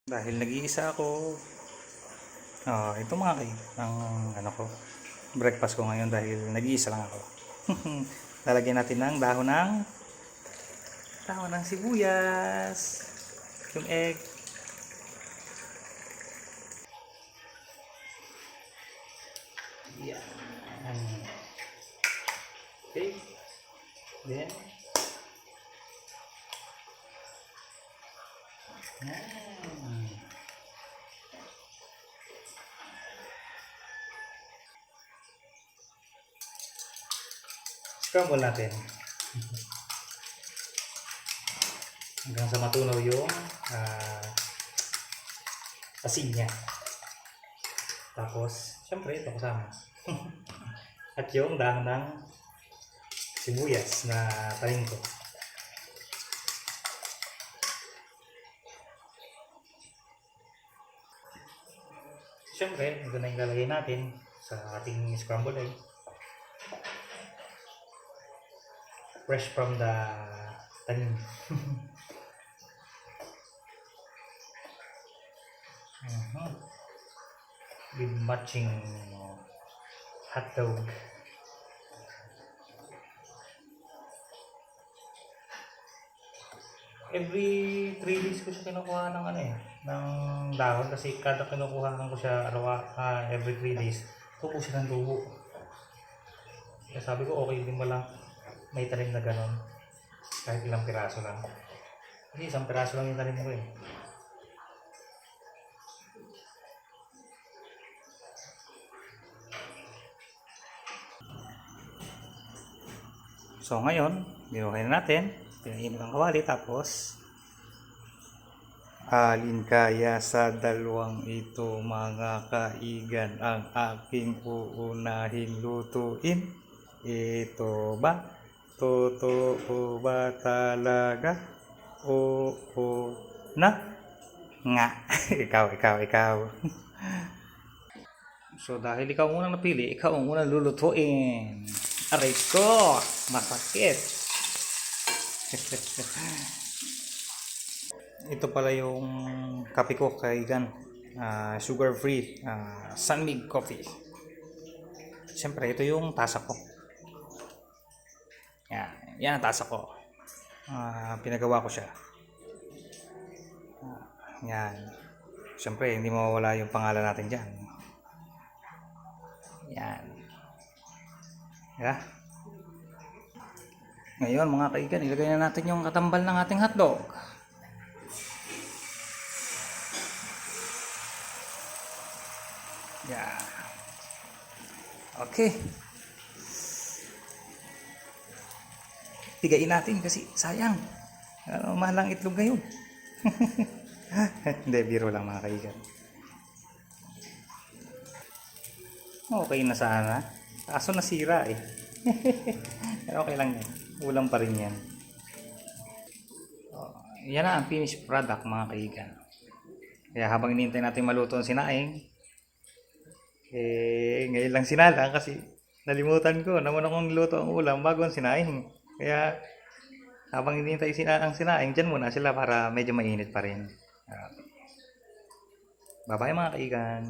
Dahil nag-iisa ako, ito mga ang ko, breakfast ko ngayon dahil nag-iisa lang ako. Lalagyan natin ng dahon ng sibuyas, yung egg. Yan. Okay. Then, scramble natin hanggang sa matunaw yung asin niya. Tapos, syempre ito kasama. At yung dahon ng sibuyas na tanim ko. Siyempre, ito na yung lalagay natin sa ating scrambled egg. Fresh from the tanim. With matching hot dog. Every 3 days ko siya kinukuha ng ng dahon kasi kada kinukuha ko siya every 3 days tubo siya ng tubo. Kaya sabi ko okay din lang may tanim na ganon kahit ilang piraso lang kasi isang piraso lang yung tanim ko eh. So ngayon, binuhay na natin. Pinainit ang kawali tapos alin kaya sa dalawang ito mga kaigan ang aking uunahin lutuin? Ito ba? Totoo ba talaga? Oo na? Nga. ikaw. So dahil ikaw unang napili, ikaw ang unang lulutuin. Aray ko! Masakit! Ito pala yung kape ko kaigan, sugar free, Sunmig coffee. Siyempre ito yung tasa ko. Yan ang tasa ko. Pinagawa ko siya. Yan. Siyempre hindi mawawala yung pangalan natin dyan. Yan. Yeah. Ngayon mga kaigan, ilagay na natin yung katambal ng ating hotdog. Yeah. Okay. Pigain natin kasi sayang. Mahal ang itlog ngayon. Hindi, biro lang mga kaigan. Okay na sana. Kaso nasira eh. Okay lang yan. Ulam pa rin yan. Yan na ang finished product mga kaigan. Kaya habang inintay natin maluto ang sinaing, ngayon lang sinalang kasi nalimutan ko naman akong luto ang ulam bago ang sinaing. Kaya habang inintay ang sinaing, dyan muna sila para medyo mainit pa rin. Bye bye mga kaigan.